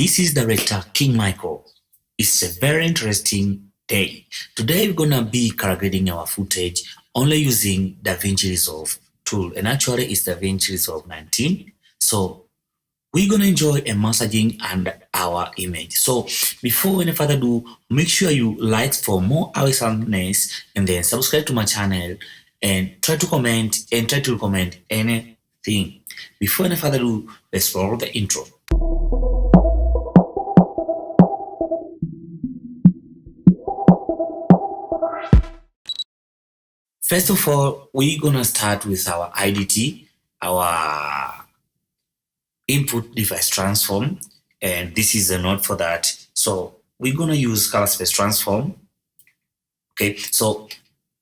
This is Director King Michael. It's a very interesting day. Today we're gonna be calibrating our footage only using Davinci Resolve tool, and actually it's Davinci Resolve 19. So we're gonna enjoy a massaging and our image. So before any further ado, make sure you like for more awesomeness and then subscribe to my channel and try to comment and try to recommend anything. Before any further ado, let's roll the intro. First of all, we're gonna start with our IDT, our input device transform, and this is a node for that. So we're gonna use color space transform. Okay, so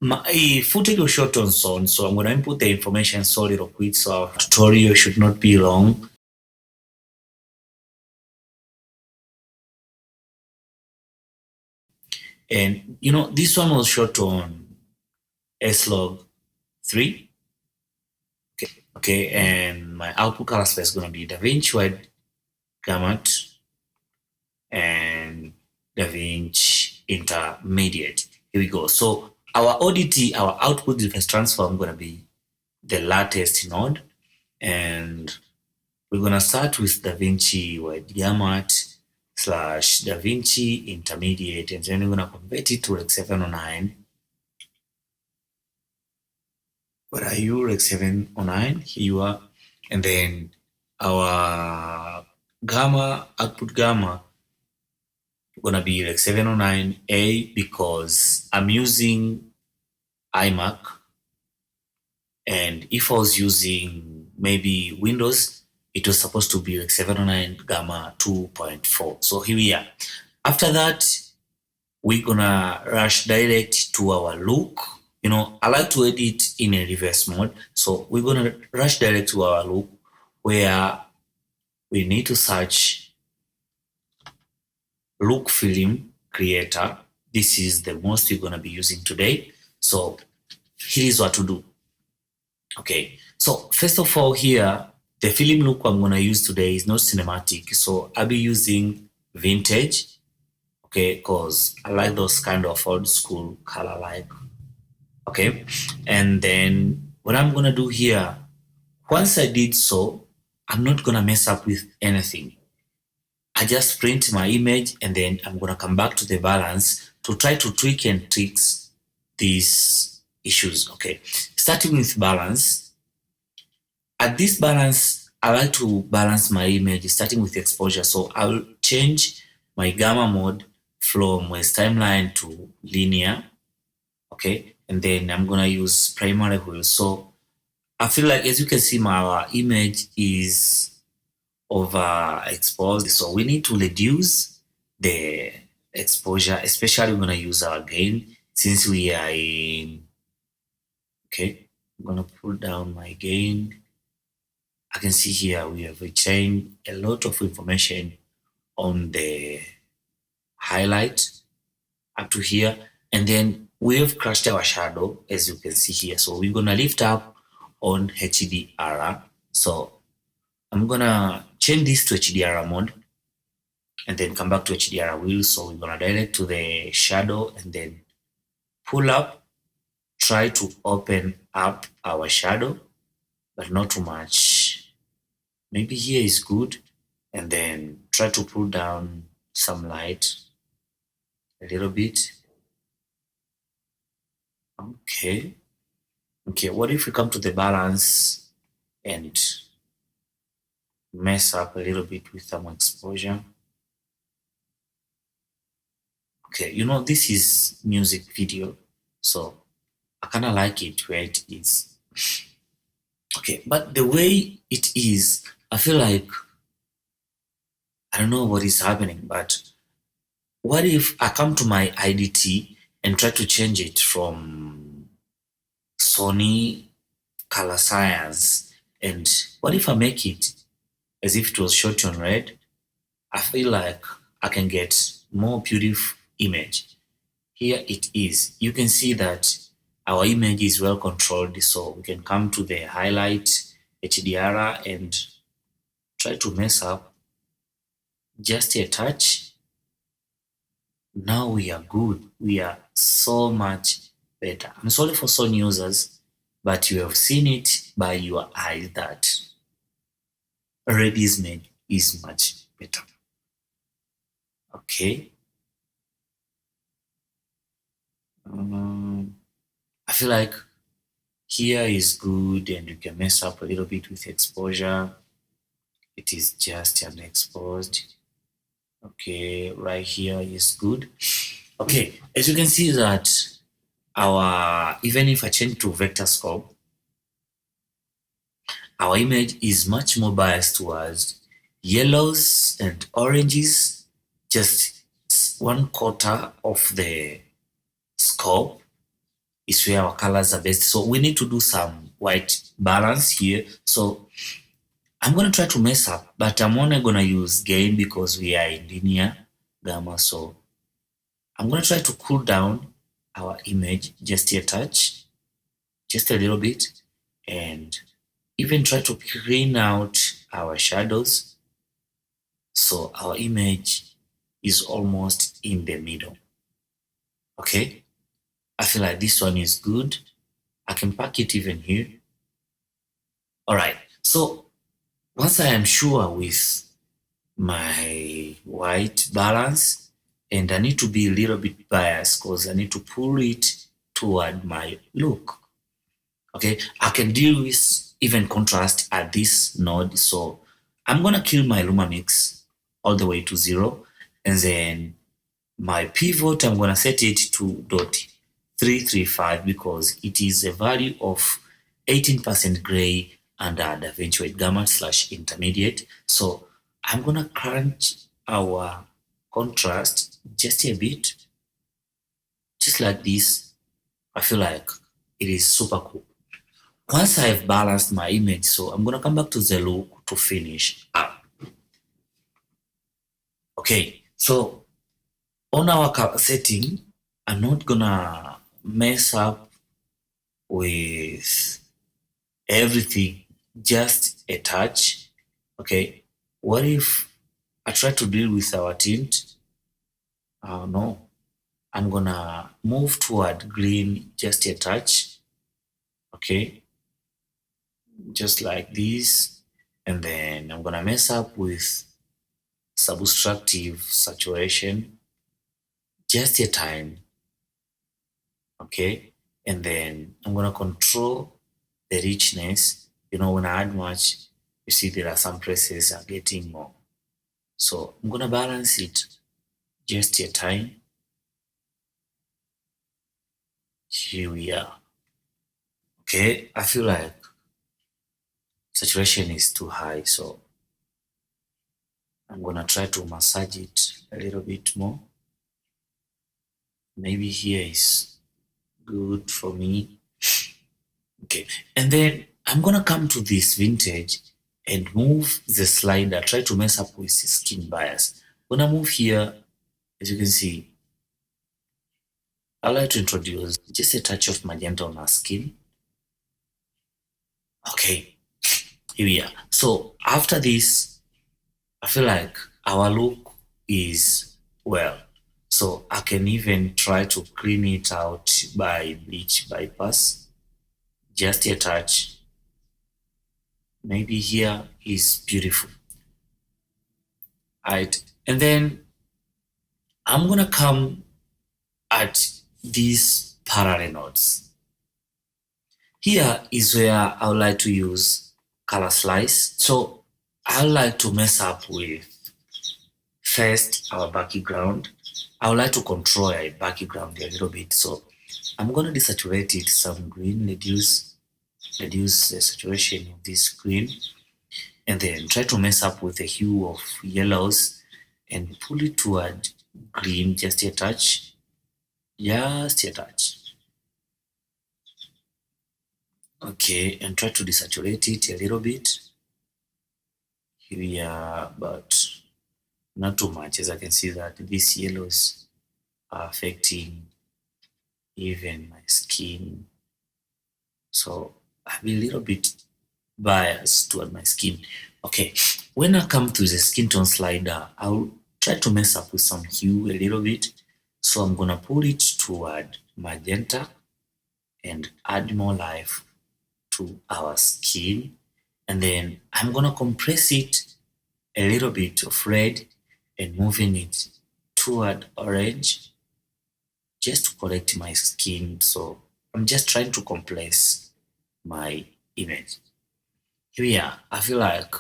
my footage was shot on Son, so I'm gonna input the information so little quick, so our tutorial should not be long. And you know, this one was shot on slog 3. Okay, and my output color space is gonna be Davinci wide gamut and Davinci intermediate. Here we go. So our ODT, our output device transform, gonna be the latest node, and we're gonna start with Davinci wide gamut / Davinci intermediate, and then we're gonna convert it to Rec 709. Where are you? Rec 709. Here you are. And then our gamma, output gamma, gonna be Rec 709A because I'm using iMac, and if I was using maybe Windows, it was supposed to be Rec 709 gamma 2.4. So here we are. After that, we're gonna rush direct to our look. You know, I like to edit in a reverse mode, so we're gonna rush direct to our look where we need to search look film creator. This is the most we're gonna be using today. So here is what to do. Okay, so first of all, here the film look I'm gonna use today is not cinematic, so I'll be using vintage. Okay, because I like those kind of old school color like. Okay, and then what I'm gonna do here, once I did so, I'm not gonna mess up with anything. I just print my image and then I'm gonna come back to the balance to try to tweak and fix these issues. Okay, starting with balance. At this balance, I like to balance my image starting with exposure. So I'll change my gamma mode from West timeline to linear. Okay, and then I'm gonna use primary wheel. So I feel like, as you can see, our image is overexposed, so we need to reduce the exposure, especially we're gonna use our gain since we are in. Okay, I'm gonna pull down my gain. I can see here we have retained a lot of information on the highlight up to here, and then we have crushed our shadow, as you can see here. So we're gonna lift up on HDR. So I'm gonna change this to HDR mode and then come back to HDR wheel. So we're gonna direct to the shadow and then pull up, try to open up our shadow, but not too much. Maybe here is good, and then try to pull down some light a little bit. Okay. Okay, what if we come to the balance and mess up a little bit with some exposure? Okay, you know, this is music video, so I kind of like it where it is. Okay, but the way it is, I feel like I don't know what is happening, but what if I come to my IDT and try to change it from Sony Color Science, and what if I make it as if it was shot on red? I feel like I can get more beautiful image. Here it is. You can see that our image is well controlled, so we can come to the highlight HDR and try to mess up just a touch. Now we are good. We are so much better. I'm sorry for some users, but you have seen it by your eyes that ready made is much better. Okay. I feel like here is good and you can mess up a little bit with exposure. It is just unexposed. Okay, right here is good. Okay, as you can see that our, even if I change to vector scope, our image is much more biased towards yellows and oranges, just 1/4 of the scope is where our colors are best. So we need to do some white balance here. So I'm going to try to mess up, but I'm only going to use gain because we are in linear gamma. So I'm going to try to cool down our image just a touch, just a little bit, and even try to clean out our shadows so our image is almost in the middle. Okay, I feel like this one is good. I can pack it even here. All right, so once I am sure with my white balance, and I need to be a little bit biased because I need to pull it toward my look. Okay, I can deal with even contrast at this node. So I'm gonna kill my Luma mix all the way to 0, and then my pivot, I'm gonna set it to 0.335 because it is a value of 18% gray under Davinci Resolve gamma / intermediate. So I'm gonna crunch our contrast just a bit, just like this. I feel like it is super cool. Once I've balanced my image, so I'm gonna come back to the look to finish up. Okay, so on our color setting, I'm not gonna mess up with everything, just a touch. Okay, what if I try to deal with our tint? No, I'm gonna move toward green just a touch. Okay, just like this, and then I'm gonna mess up with subtractive saturation just a time. Okay, and then I'm gonna control the richness. You know, when I add much, you see there are some places are getting more. So I'm gonna balance it just a time. Here we are. Okay, I feel like saturation is too high, so I'm gonna try to massage it a little bit more. Maybe here is good for me. Okay, and then I'm gonna come to this vintage and move the slider, try to mess up with the skin bias. When I move here, as you can see, I'd like to introduce just a touch of magenta on our skin. Okay, here we are. So after this, I feel like our look is well. So I can even try to clean it out by bleach bypass, just a touch. Maybe here is beautiful. Right, and then I'm gonna come at these parallel nodes. Here is where I would like to use color slice. So I would like to mess up with first our background. I would like to control our background a little bit. So I'm gonna desaturate it some green, reduce the saturation of this green, and then try to mess up with the hue of yellows and pull it toward green just a touch. Just a touch. Okay, and try to desaturate it a little bit. Here we are, but not too much. As I can see that these yellows are affecting even my skin. So I'll be a little bit biased toward my skin. Okay, when I come to the skin tone slider, I'll try to mess up with some hue a little bit. So I'm gonna pull it toward magenta and add more life to our skin. And then I'm gonna compress it a little bit of red and moving it toward orange just to correct my skin. So I'm just trying to compress my image. Here, I feel like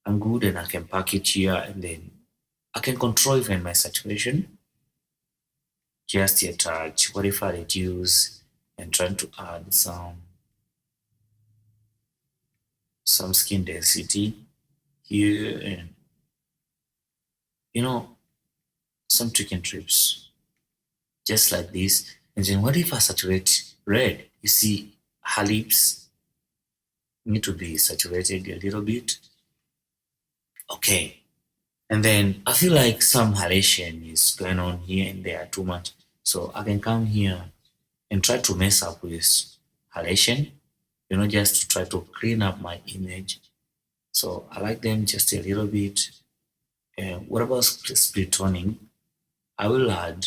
I'm good and I can pack it here and then I can control even my saturation. Just a touch. What if I reduce and trying to add some skin density here and you know some chicken trips just like this. And then what if I saturate red? You see her lips need to be saturated a little bit. Okay. And then I feel like some halation is going on here and there too much. So I can come here and try to mess up with halation, just to try to clean up my image. So I like them just a little bit. What about split toning? I will add,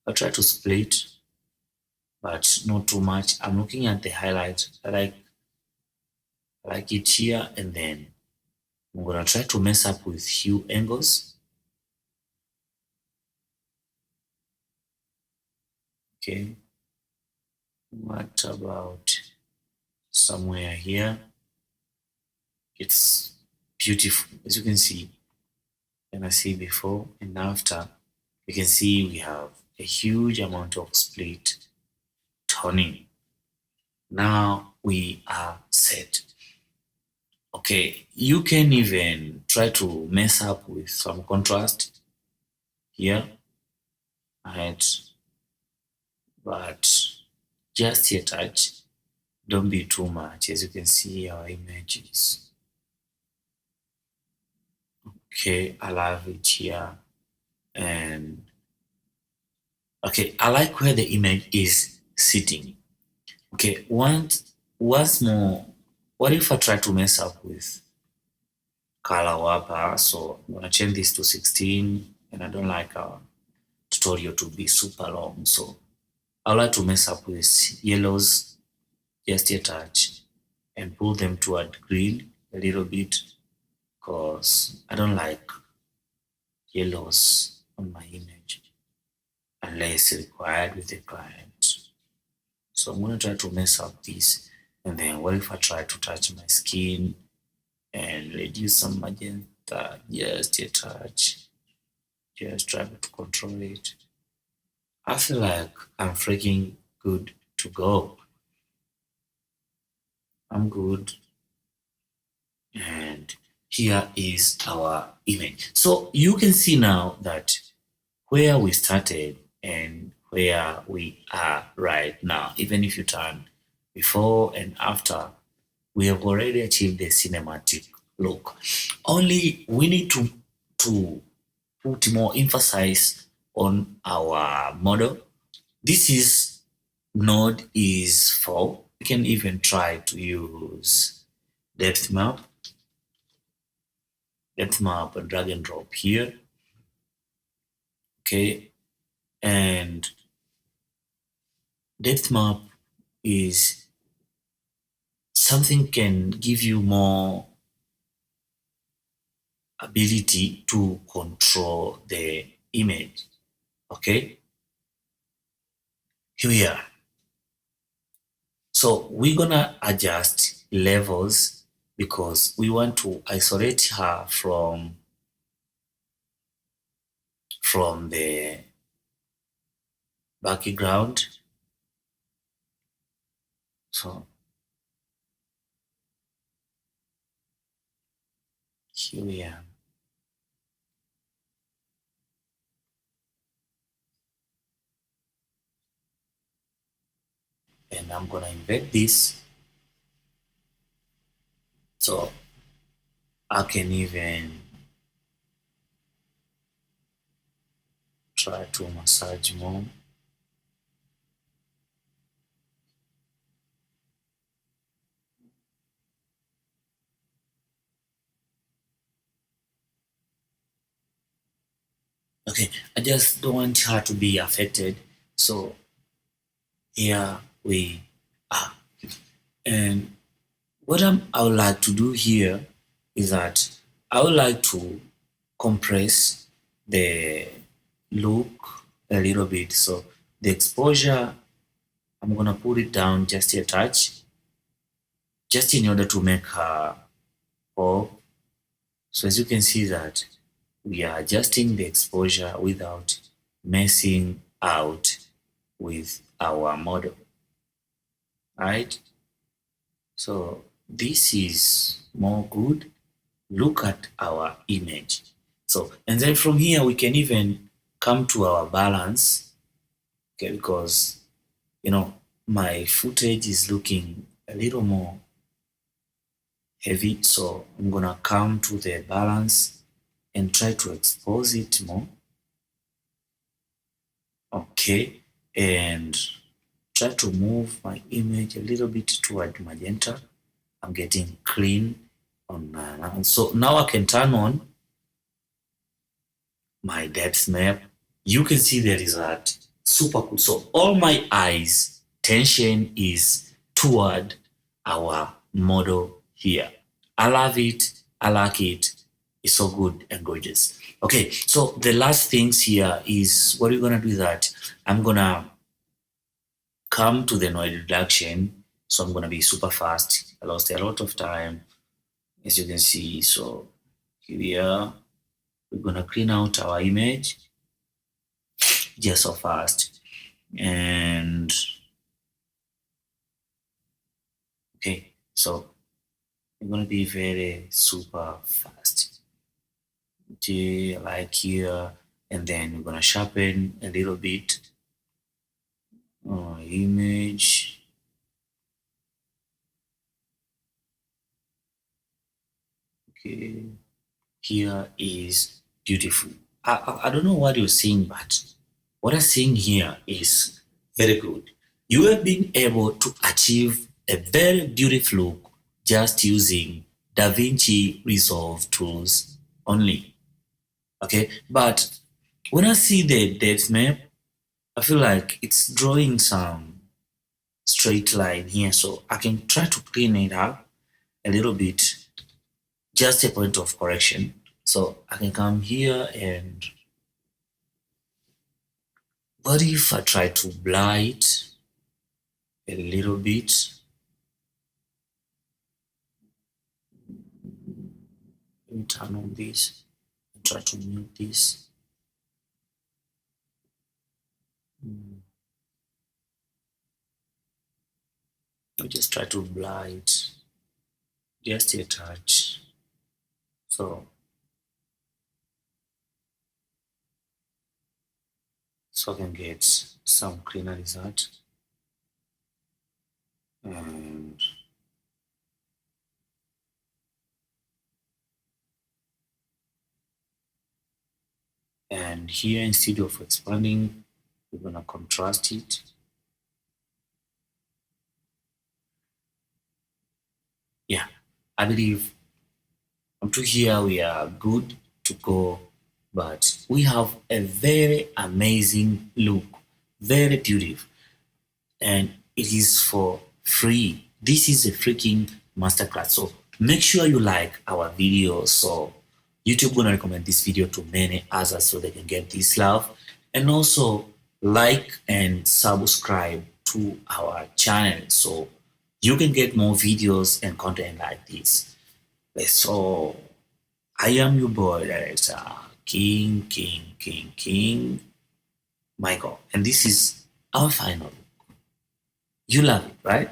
I'll try to split, but not too much. I'm looking at the highlight. I like it here, and then I'm gonna try to mess up with hue angles. Okay. What about somewhere here? It's beautiful, as you can see. And I see before and after, you can see we have a huge amount of split toning. Now we are set. Okay, you can even try to mess up with some contrast here, right? But just a touch, don't be too much. As you can see, our image is okay. I love it here, and okay, I like where the image is sitting. Okay, once more, what if I try to mess up with color wrapper? So I'm gonna change this to 16, and I don't like our tutorial to be super long. So I like to mess up with yellows, just a touch, and pull them toward green a little bit, because I don't like yellows on my image unless required with the client. So I'm gonna try to mess up this, and then what if I try to touch my skin and reduce some magenta, just a touch, just try to control it. I feel like I'm freaking good to go. I'm good, and here is our image. So you can see now that where we started and where we are right now, even if you turn before and after, we have already achieved the cinematic look. Only we need to put more emphasis on our model. This is node is 4. We can even try to use depth map, and drag and drop here. Okay, and depth map is something can give you more ability to control the image. Okay, here we are. So we're gonna adjust levels because we want to isolate her from the background. So here we are. And I'm gonna embed this. So I can even try to massage more. Okay, I just don't want her to be affected. So here we are. And what I would like to do here is that I would like to compress the look a little bit. So the exposure, I'm gonna put it down just a touch, just in order to make her pop. So as you can see that we are adjusting the exposure without messing out with our model, right? So this is more good. Look at our image. So, and then from here we can even come to our balance, okay, because you know my footage is looking a little more heavy, so I'm gonna come to the balance and try to expose it more, okay, and try to move my image a little bit toward magenta. I'm getting clean on and so now I can turn on my depth map. You can see the result. Super cool. So all my eyes tension is toward our model here. I love it. I like it. It's so good and gorgeous. Okay, so the last things here is what are you gonna do that? I'm gonna come to the noise reduction. So I'm gonna be super fast. I lost a lot of time, as you can see. So here we're gonna clean out our image just so fast. And okay, so I'm gonna be very super fast. Okay, like here, and then we're gonna sharpen a little bit image. Okay, here is beautiful. I don't know what you're seeing, but what I'm seeing here is very good. You have been able to achieve a very beautiful look just using Davinci Resolve tools only. Okay, but when I see the depth map, I feel like it's drawing some straight line here, so I can try to clean it up a little bit, just a point of correction. So I can come here and what if I try to blur it a little bit? Let me turn on this and try to mute this. I just try to blur it just a touch. So I can get some cleaner result. And here, instead of expanding, we're gonna contrast it. Yeah, I believe up to here we are good to go, but we have a very amazing look, very beautiful, and it is for free. This is a freaking masterclass. So make sure you like our video. So YouTube gonna recommend this video to many others so they can get this love. And also like and subscribe to our channel so you can get more videos and content like this. So I am your boy director, King Michael, and this is our final. You love it, right?